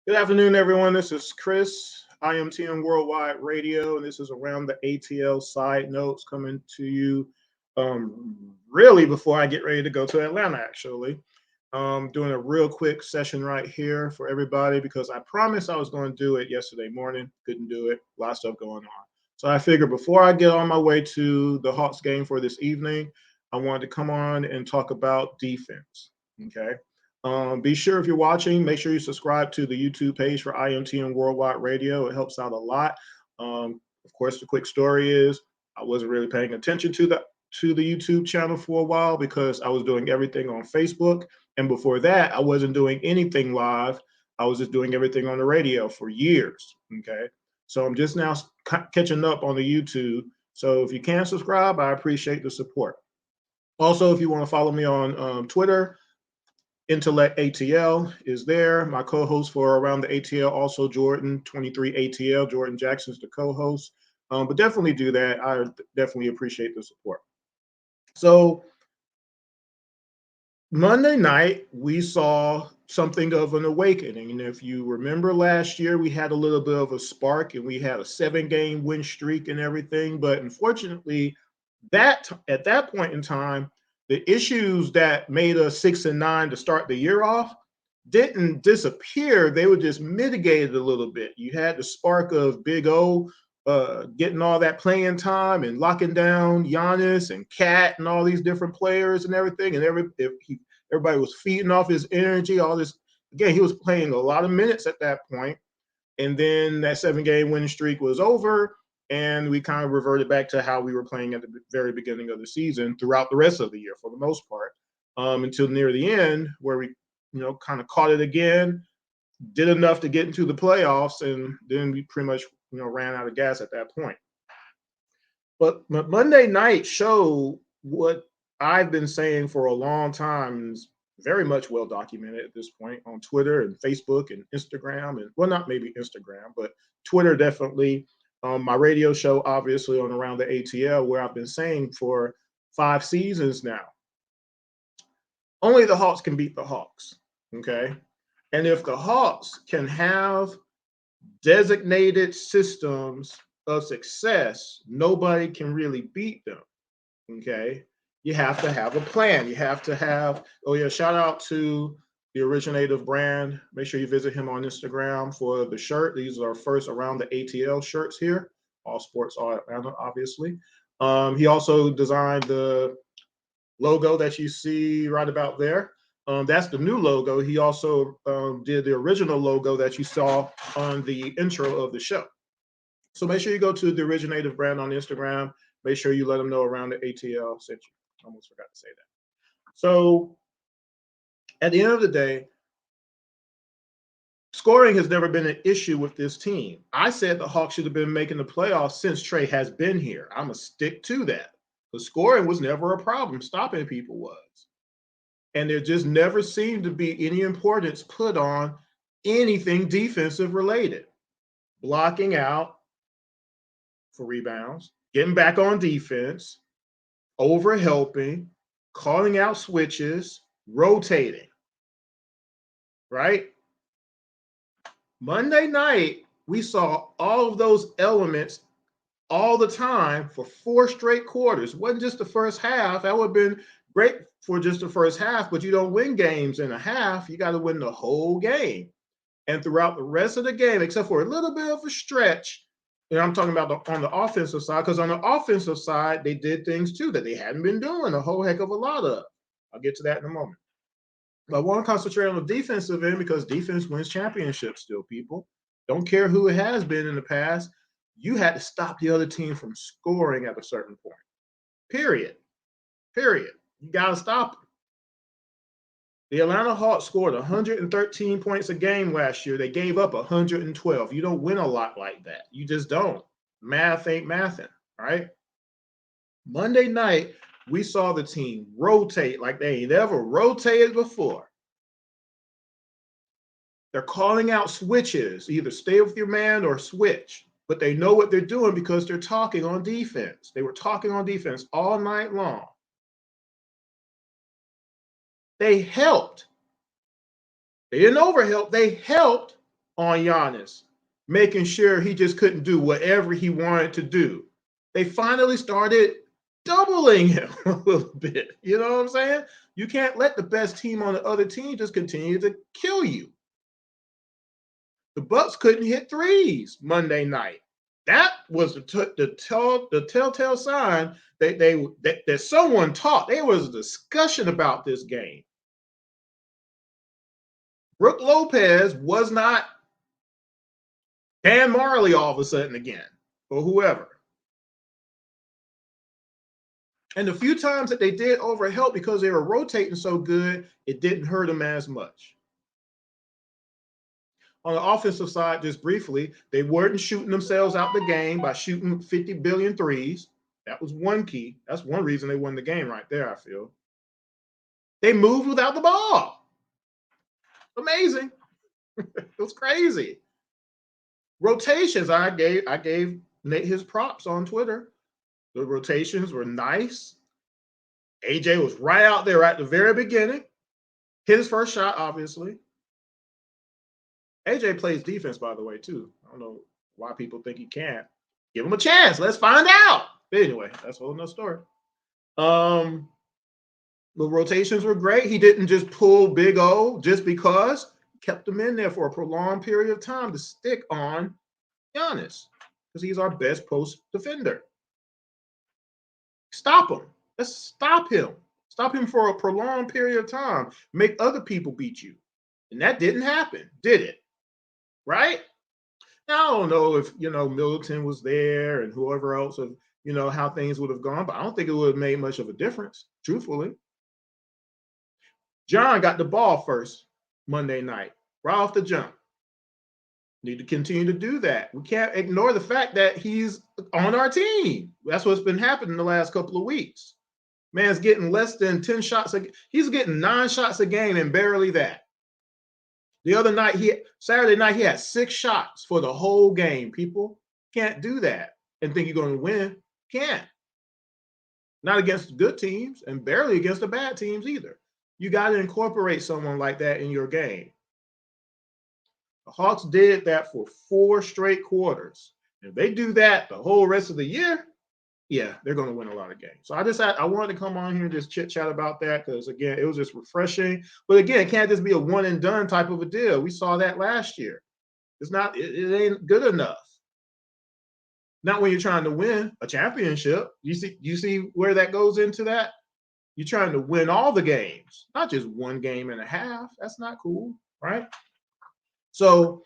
Good afternoon, everyone. This is Chris, IMTM Worldwide Radio, and this is around the ATL side notes coming to you really before I get ready to go to Atlanta, actually. Doing a real quick session right here for everybody because I promised I was going to do it yesterday morning. Couldn't do it. A lot of stuff going on. So I figured before I get on my way to the Hawks game for this evening, I wanted to come on and talk about defense. Okay. Be sure if you're watching, make sure you subscribe to the YouTube page for IMTM Worldwide Radio. It helps out a lot. Of course, the quick story is I wasn't really paying attention to the YouTube channel for a while because I was doing everything on Facebook. And before that, I wasn't doing anything live. I was just doing everything on the radio for years. Okay. So I'm just now catching up on the YouTube. So if you can subscribe, I appreciate the support. Also, if you want to follow me on Twitter, Intellect ATL is there. My co-host for Around the ATL, also Jordan, 23 ATL. Jordan Jackson's the co-host. But definitely do that. I definitely appreciate the support. So Monday night, we saw something of an awakening. And if you remember last year, we had a little bit of a spark and we had a 7-game win streak and everything. But unfortunately, at that point in time, the issues that made us 6-9 to start the year off didn't disappear. They were just mitigated a little bit. You had the spark of Big O getting all that playing time and locking down Giannis and Cat and all these different players and everything. And everybody was feeding off his energy, all this. Again, he was playing a lot of minutes at that point. And then that 7-game winning streak was over. And we kind of reverted back to how we were playing at the very beginning of the season throughout the rest of the year for the most part, until near the end where we, kind of caught it again, did enough to get into the playoffs, and then we pretty much, ran out of gas at that point. But Monday night showed what I've been saying for a long time, and is very much well documented at this point on Twitter and Facebook and Instagram, and well, not maybe Instagram, but Twitter definitely. My radio show, obviously, on Around the ATL, where I've been saying for 5 seasons now, only the Hawks can beat the Hawks, okay? And if the Hawks can have designated systems of success, nobody can really beat them, okay? You have to have a plan. You have to have, shout out to the Originative brand. Make sure you visit him on Instagram for the shirt. These are our first Around the ATL shirts here. All sports, all Atlanta, obviously. He also designed the logo that you see right about there. That's the new logo. He also did the original logo that you saw on the intro of the show. So make sure you go to the Originative brand on Instagram. Make sure you let them know Around the ATL sent you. Almost forgot to say that. So at the end of the day, scoring has never been an issue with this team. I said the Hawks should have been making the playoffs since Trey has been here. I'm going to stick to that. The scoring was never a problem. Stopping people was. And there just never seemed to be any importance put on anything defensive related. Blocking out for rebounds, getting back on defense, overhelping, calling out switches, rotating. right? Monday night, we saw all of those elements all the time for 4 straight quarters. It wasn't just the first half. That would have been great for just the first half, but you don't win games in a half. You got to win the whole game. And throughout the rest of the game, except for a little bit of a stretch, and I'm talking about on the offensive side, because on the offensive side, they did things too that they hadn't been doing a whole heck of a lot of. I'll get to that in a moment. But I want to concentrate on the defensive end because defense wins championships still, people. Don't care who it has been in the past. You had to stop the other team from scoring at a certain point. Period. Period. You got to stop them. The Atlanta Hawks scored 113 points a game last year. They gave up 112. You don't win a lot like that. You just don't. Math ain't mathing, right? Monday night, we saw the team rotate like they ain't ever rotated before. They're calling out switches, either stay with your man or switch. But they know what they're doing because they're talking on defense. They were talking on defense all night long. They helped. They didn't overhelp. They helped on Giannis, making sure he just couldn't do whatever he wanted to do. They finally started doubling him a little bit. You know what I'm saying? You can't let the best team on the other team just continue to kill you. The Bucks couldn't hit threes Monday night. That was the telltale sign that someone taught. There was a discussion about this game. Brook Lopez was not Dan Marley all of a sudden again, or whoever. And the few times that they did overhelp because they were rotating so good, it didn't hurt them as much. On the offensive side, just briefly, they weren't shooting themselves out the game by shooting 50 billion threes. That was one key. That's one reason they won the game right there, I feel. They moved without the ball. Amazing. It was crazy. Rotations, I gave Nate his props on Twitter. The rotations were nice. AJ was right out there at the very beginning. Hit his first shot, obviously. AJ plays defense, by the way, too. I don't know why people think he can't. Give him a chance. Let's find out. But anyway, that's a whole nother story. The rotations were great. He didn't just pull Big O just because. He kept him in there for a prolonged period of time to stick on Giannis because he's our best post defender. Stop him. Let's stop him. Stop him for a prolonged period of time. Make other people beat you. And that didn't happen, did it? Right? Now, I don't know if, Middleton was there and whoever else, how things would have gone, but I don't think it would have made much of a difference, truthfully. John got the ball first Monday night, right off the jump. Need to continue to do that. We can't ignore the fact that he's on our team. That's what's been happening the last couple of weeks. Man's getting less than 10 shots. He's getting 9 shots a game and barely that. The other night, Saturday night, he had 6 shots for the whole game. People can't do that and think you're going to win. Can't. Not against good teams and barely against the bad teams either. You got to incorporate someone like that in your game. The Hawks did that for 4 straight quarters. If they do that the whole rest of the year, yeah, they're going to win a lot of games. So I wanted to come on here and just chit chat about that because, again, it was just refreshing. But again, it can't just be a one and done type of a deal. We saw that last year. It ain't good enough. Not when you're trying to win a championship. You see where that goes into that? You're trying to win all the games, not just one game and a half. That's not cool, right? So,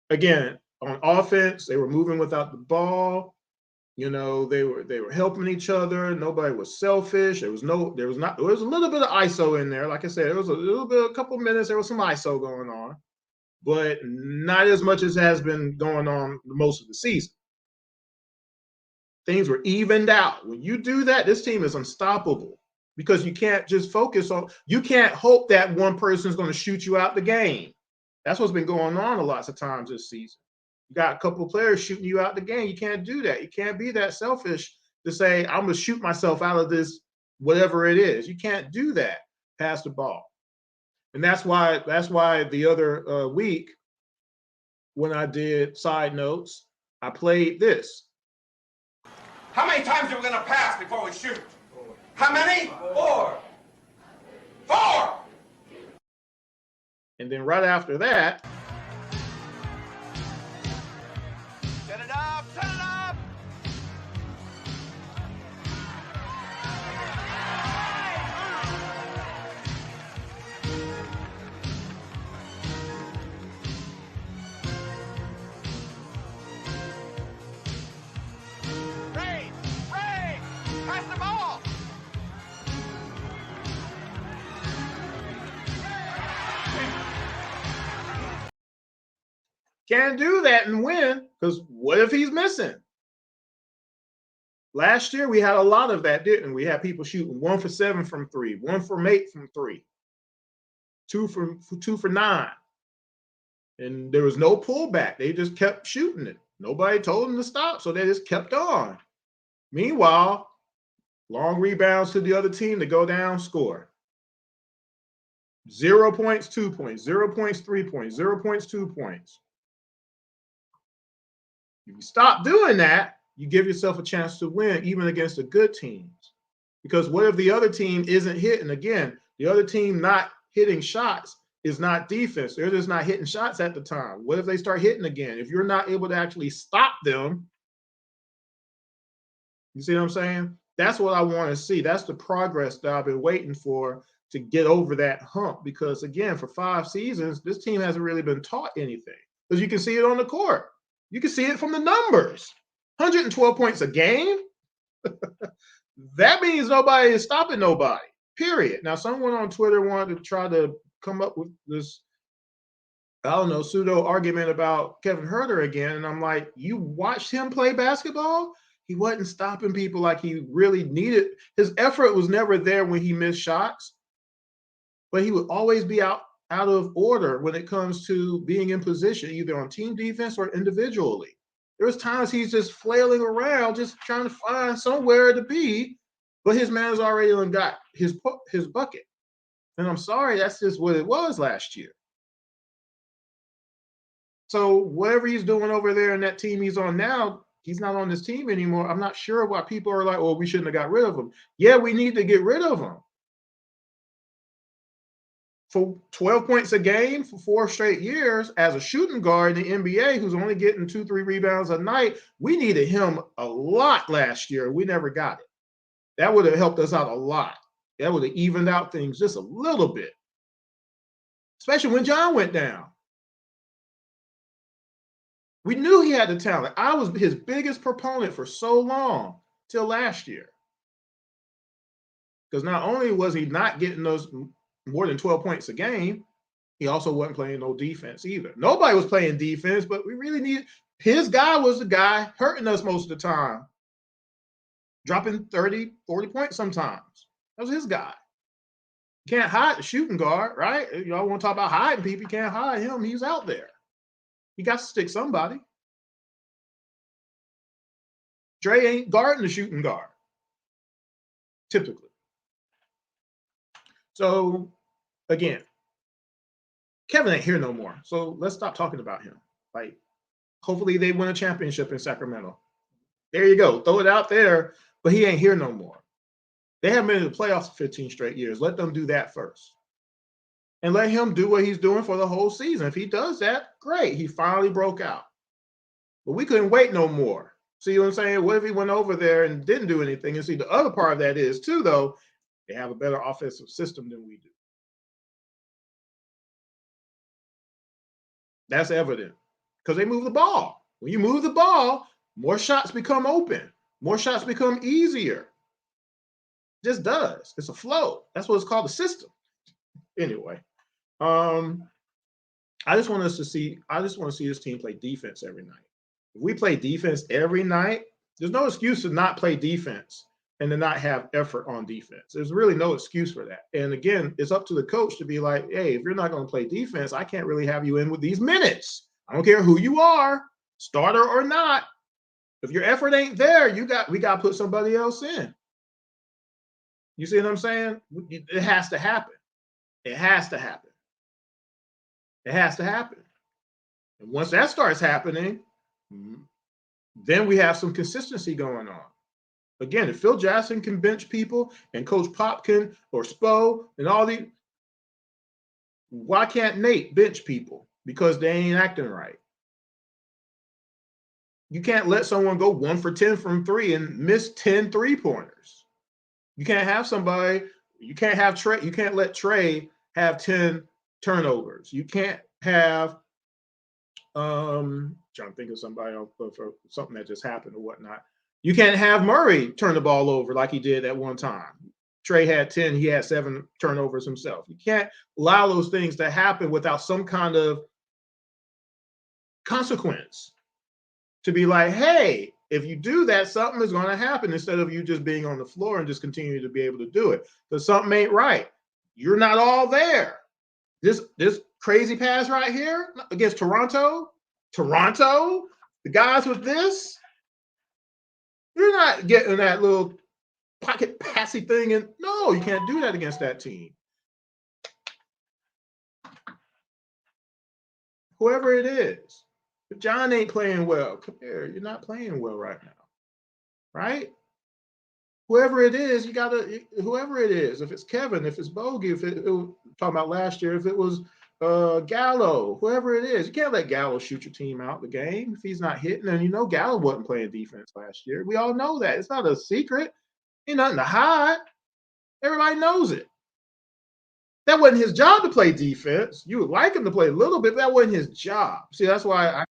again, on offense, they were moving without the ball. They were helping each other. Nobody was selfish. There was a little bit of ISO in there. Like I said, it was a couple minutes. There was some ISO going on, but not as much as has been going on most of the season. Things were evened out. When you do that, this team is unstoppable because you can't just you can't hope that one person is going to shoot you out the game. That's what's been going on a lot of times this season. You got a couple of players shooting you out the game. You can't do that. You can't be that selfish to say, I'm going to shoot myself out of this, whatever it is. You can't do that. Pass the ball. And that's why the other week when I did side notes, I played this. How many times are we going to pass before we shoot? How many? 4. 4! And then right after that, Set it up! Set it up! Ray! Ray! Pass the ball! can't do that and win, because what if he's missing? Last year, we had a lot of that, didn't we? We had people shooting 1 for 7 from 3, 1 for 8 from 3, 2 for 9. And there was no pullback. They just kept shooting it. Nobody told them to stop, so they just kept on. Meanwhile, long rebounds to the other team to go down, score. 0 points, 2 points, 0 points, 3 points, 0 points, 2 points. If you stop doing that, you give yourself a chance to win, even against the good teams. Because what if the other team isn't hitting? Again, the other team not hitting shots is not defense. They're just not hitting shots at the time. What if they start hitting again? If you're not able to actually stop them, you see what I'm saying? That's what I want to see. That's the progress that I've been waiting for to get over that hump. Because again, for 5 seasons, this team hasn't really been taught anything. Because you can see it on the court. You can see it from the numbers. 112 points a game. That means nobody is stopping nobody, period. Now, someone on Twitter wanted to try to come up with this, I don't know, pseudo argument about Kevin Huerter again. And I'm like, you watched him play basketball? He wasn't stopping people like he really needed. His effort was never there when he missed shots, but he would always be out of order when it comes to being in position, either on team defense or individually. There was times he's just flailing around, just trying to find somewhere to be, but his man's already got his bucket. And I'm sorry, that's just what it was last year. So whatever he's doing over there in that team he's on now, he's not on this team anymore. I'm not sure why people are like, oh, we shouldn't have got rid of him. Yeah, we need to get rid of him. For 12 points a game for 4 straight years as a shooting guard in the NBA who's only getting 2-3 rebounds a night, we needed him a lot last year. We never got it. That would have helped us out a lot. That would have evened out things just a little bit, especially when John went down. We knew he had the talent. I was his biggest proponent for so long till last year. Because not only was he not getting those more than 12 points a game, he also wasn't playing no defense either. Nobody was playing defense, but we really needed, his guy was the guy hurting us most of the time, dropping 30, 40 points sometimes. That was his guy. You can't hide the shooting guard, right? Y'all want to talk about hiding people, you can't hide him. He's out there. He got to stick somebody. Dre ain't guarding the shooting guard, typically. So, again, Kevin ain't here no more. So let's stop talking about him. Like, hopefully they win a championship in Sacramento. There you go. Throw it out there, but he ain't here no more. They haven't been in the playoffs for 15 straight years. Let them do that first. And let him do what he's doing for the whole season. If he does that, great. He finally broke out. But we couldn't wait no more. See what I'm saying? What if he went over there and didn't do anything? And see, the other part of that is, too, though, they have a better offensive system than we do. That's evident because they move the ball. When you move the ball, more shots become open. More shots become easier. It just does. It's a flow. That's what it's called, a system. Anyway, I just want to see this team play defense every night. If we play defense every night, there's no excuse to not play defense and to not have effort on defense. There's really no excuse for that. And again, it's up to the coach to be like, hey, if you're not going to play defense, I can't really have you in with these minutes. I don't care who you are, starter or not. If your effort ain't there, we got to put somebody else in. You see what I'm saying? It has to happen. It has to happen. It has to happen. And once that starts happening, then we have some consistency going on. Again, if Phil Jackson can bench people and Coach Popkin or Spo and all these, why can't Nate bench people? Because they ain't acting right. You can't let someone go 1 for 10 from 3 and miss 10 3-pointers. You can't have somebody, you can't have Trey, you can't let Trey have 10 turnovers. You can't have trying to think of somebody else for something that just happened or whatnot. You can't have Murray turn the ball over like he did at one time. Trey had 10, he had 7 turnovers himself. You can't allow those things to happen without some kind of consequence to be like, hey, if you do that, something is going to happen, instead of you just being on the floor and just continue to be able to do it. Because something ain't right. You're not all there. This crazy pass right here against Toronto, the guys with this, you're not getting that little pocket passy thing. And no, you can't do that against that team. Whoever it is, if John ain't playing well, come here, you're not playing well right now, right? Whoever it is, you gotta, whoever it is, if it's Kevin, if it's Bogey, if it was talking about last year, if it was Gallo, whoever it is, you can't let Gallo shoot your team out the game if he's not hitting. And you know Gallo wasn't playing defense last year. We all know that. It's not a secret. Ain't nothing to hide. Everybody knows it. That wasn't his job to play defense. You would like him to play a little bit, but that wasn't his job. See, that's why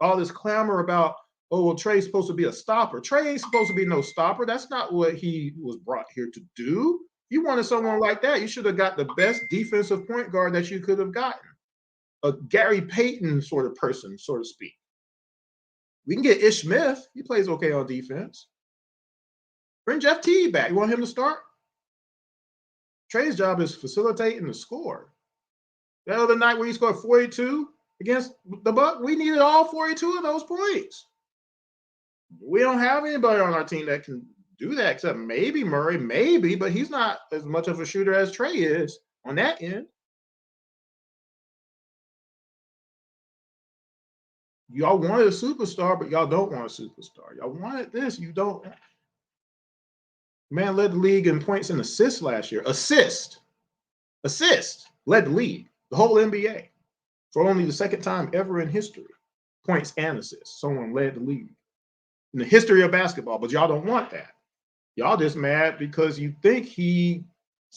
all this clamor about, oh, well, Trey's supposed to be a stopper. Trey ain't supposed to be no stopper. That's not what he was brought here to do. You wanted someone like that, you should have got the best defensive point guard that you could have gotten. A Gary Payton sort of person, so to speak. We can get Ish Smith. He plays okay on defense. Bring Jeff Teague back. You want him to start? Trey's job is facilitating the score. That other night where he scored 42 against the Bucks, we needed all 42 of those points. We don't have anybody on our team that can do that, except maybe Murray, maybe, but he's not as much of a shooter as Trey is on that end. Y'all wanted a superstar, but y'all don't want a superstar. Y'all wanted this, you don't. Man led the league in points and assists last year. Assist led the league, the whole NBA, for only the second time ever in history. Points and assists. Someone led the league in the history of basketball, but y'all don't want that. Y'all just mad because you think he's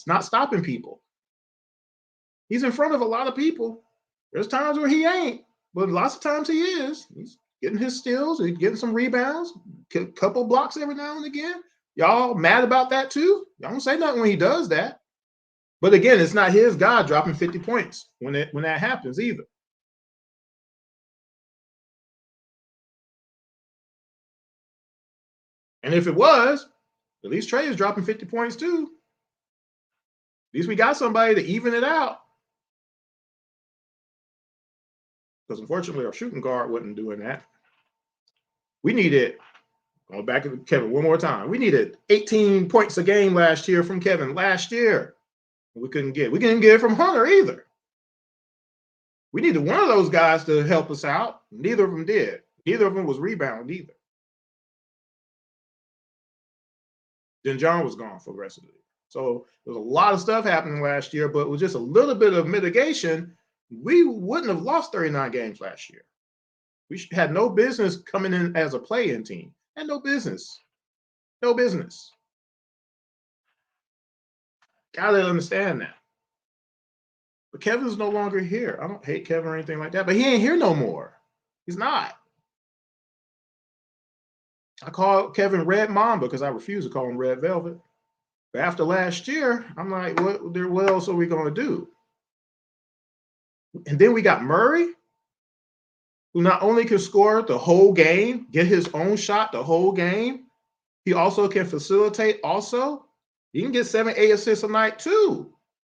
not stopping people. He's in front of a lot of people. There's times where he ain't, but lots of times he is. He's getting his steals, he's getting some rebounds, a couple blocks every now and again. Y'all mad about that too? Y'all don't say nothing when he does that. But again, it's not his guy dropping 50 points when that happens either. And if it was, at least Trey is dropping 50 points too. At least we got somebody to even it out. Because unfortunately, our shooting guard wasn't doing that. We needed, going back to Kevin one more time, we needed 18 points a game last year from Kevin last year. We couldn't get it from Hunter either. We needed one of those guys to help us out. Neither of them did. Neither of them was rebounding either. Then John was gone for the rest of the year. So there was a lot of stuff happening last year, but with just a little bit of mitigation, we wouldn't have lost 39 games last year. We had no business coming in as a play-in team. And no business. No business. Gotta understand that. But Kevin's no longer here. I don't hate Kevin or anything like that, but he ain't here no more. He's not. I call Kevin Red Mamba because I refuse to call him Red Velvet. But after last year, I'm like, what else are we going to do? And then we got Murray, who not only can score the whole game, get his own shot the whole game, he also can facilitate also. He can get 7, 8 assists a night too,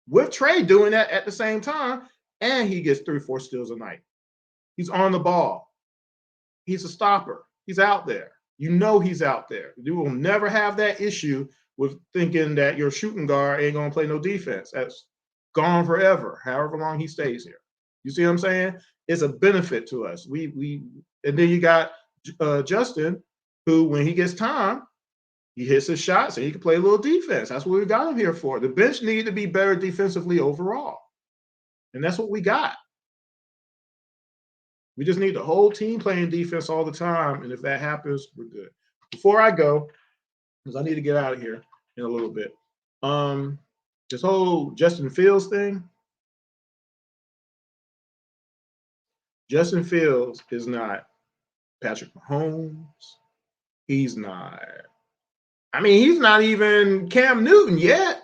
with Trey doing that at the same time, and he gets 3, 4 steals a night. He's on the ball. He's a stopper. He's out there. You know he's out there. You will never have that issue with thinking that your shooting guard ain't going to play no defense. That's gone forever, however long he stays here. You see what I'm saying? It's a benefit to us. And then you got Justin, who when he gets time, he hits his shots and he can play a little defense. That's what we got him here for. The bench needed to be better defensively overall. And that's what we got. We just need the whole team playing defense all the time. And if that happens, we're good. Before I go, because I need to get out of here in a little bit. This whole Justin Fields thing. Justin Fields is not Patrick Mahomes. He's not even Cam Newton yet.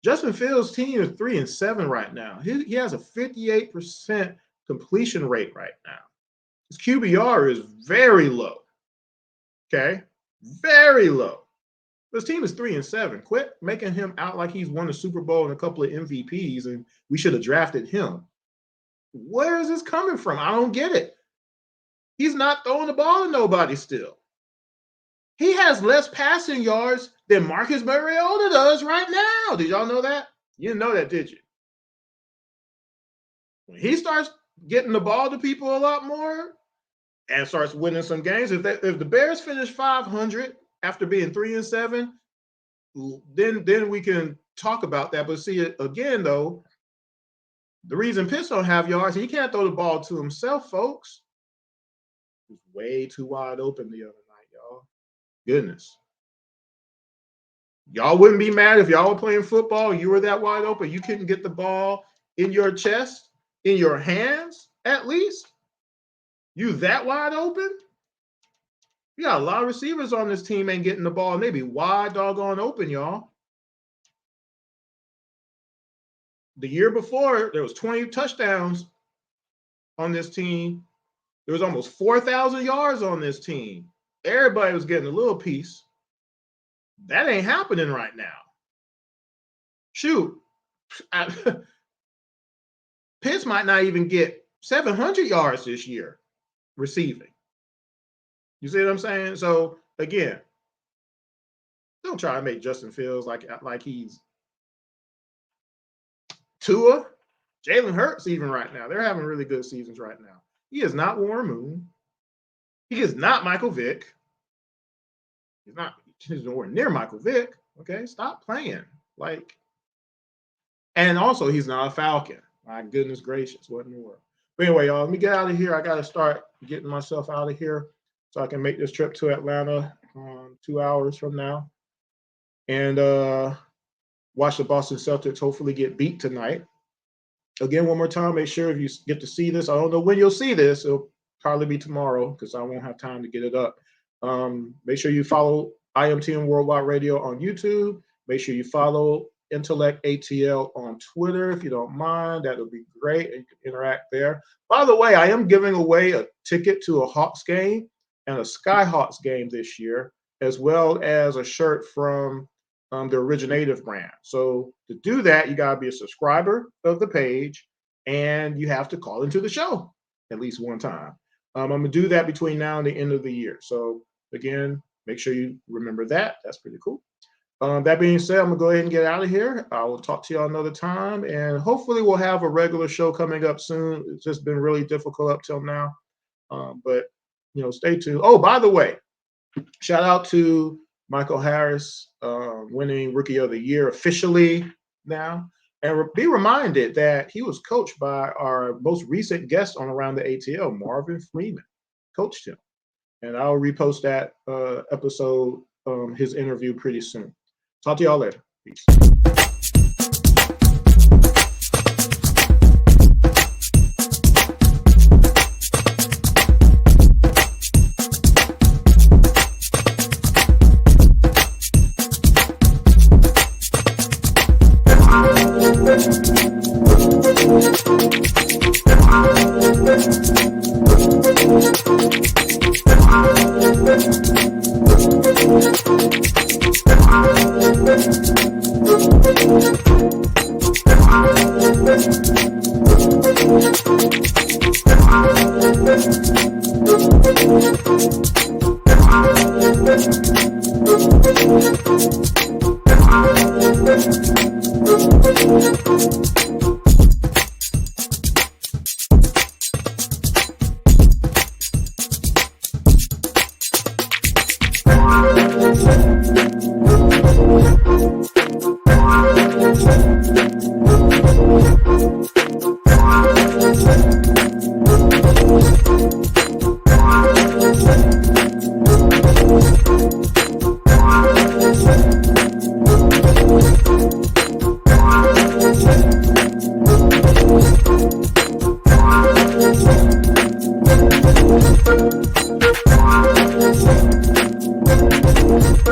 Justin Fields' team is 3-7 right now. He has a 58% completion rate right now. His QBR is very low. Okay? Very low. This team is 3-7. Quit making him out like he's won a Super Bowl and a couple of MVPs and we should have drafted him. Where is this coming from? I don't get it. He's not throwing the ball to nobody still. He has less passing yards than Marcus Mariota does right now. Did y'all know that? You didn't know that, did you? When he starts getting the ball to people a lot more and starts winning some games, if the Bears finish 500 after being 3-7, then we can talk about that. But see, again, though, the reason Pitts don't have yards, he can't throw the ball to himself, folks. He was way too wide open the other night, y'all. Goodness. Y'all wouldn't be mad if y'all were playing football, you were that wide open, you couldn't get the ball in your chest, in your hands, at least? You that wide open? You got a lot of receivers on this team ain't getting the ball, and they be wide doggone open, y'all. The year before, there was 20 touchdowns on this team. There was almost 4,000 yards on this team. Everybody was getting a little piece. That ain't happening right now. Shoot. Pitts might not even get 700 yards this year receiving. You see what I'm saying? So, again, don't try to make Justin Fields like he's Tua, Jalen Hurts even right now. They're having really good seasons right now. He is not Warren Moon. He is not Michael Vick. He's nowhere near Michael Vick. Okay, stop playing. And also he's not a Falcon. My goodness gracious, what in the world? But anyway, y'all, let me get out of here. I got to start getting myself out of here so I can make this trip to Atlanta 2 hours from now. And watch the Boston Celtics hopefully get beat tonight. Again, one more time, make sure if you get to see this, I don't know when you'll see this. It'll probably be tomorrow because I won't have time to get it up. Make sure you follow IMTM Worldwide Radio on YouTube. Make sure you follow Intellect ATL on Twitter if you don't mind. That would be great. And you can interact there. By the way, I am giving away a ticket to a Hawks game and a Skyhawks game this year, as well as a shirt from the Originative brand. So to do that, you got to be a subscriber of the page and you have to call into the show at least one time. I'm going to do that between now and the end of the year. So again, make sure you remember that. That's pretty cool. That being said, I'm going to go ahead and get out of here. I will talk to you another time, and hopefully we'll have a regular show coming up soon. It's just been really difficult up till now. But, stay tuned. Oh, by the way, shout out to Michael Harris winning Rookie of the Year officially now. And be reminded that he was coached by our most recent guest on Around the ATL, Marvin Freeman, coached him. And I'll repost that episode, his interview pretty soon. Talk to y'all later. Peace. Peace.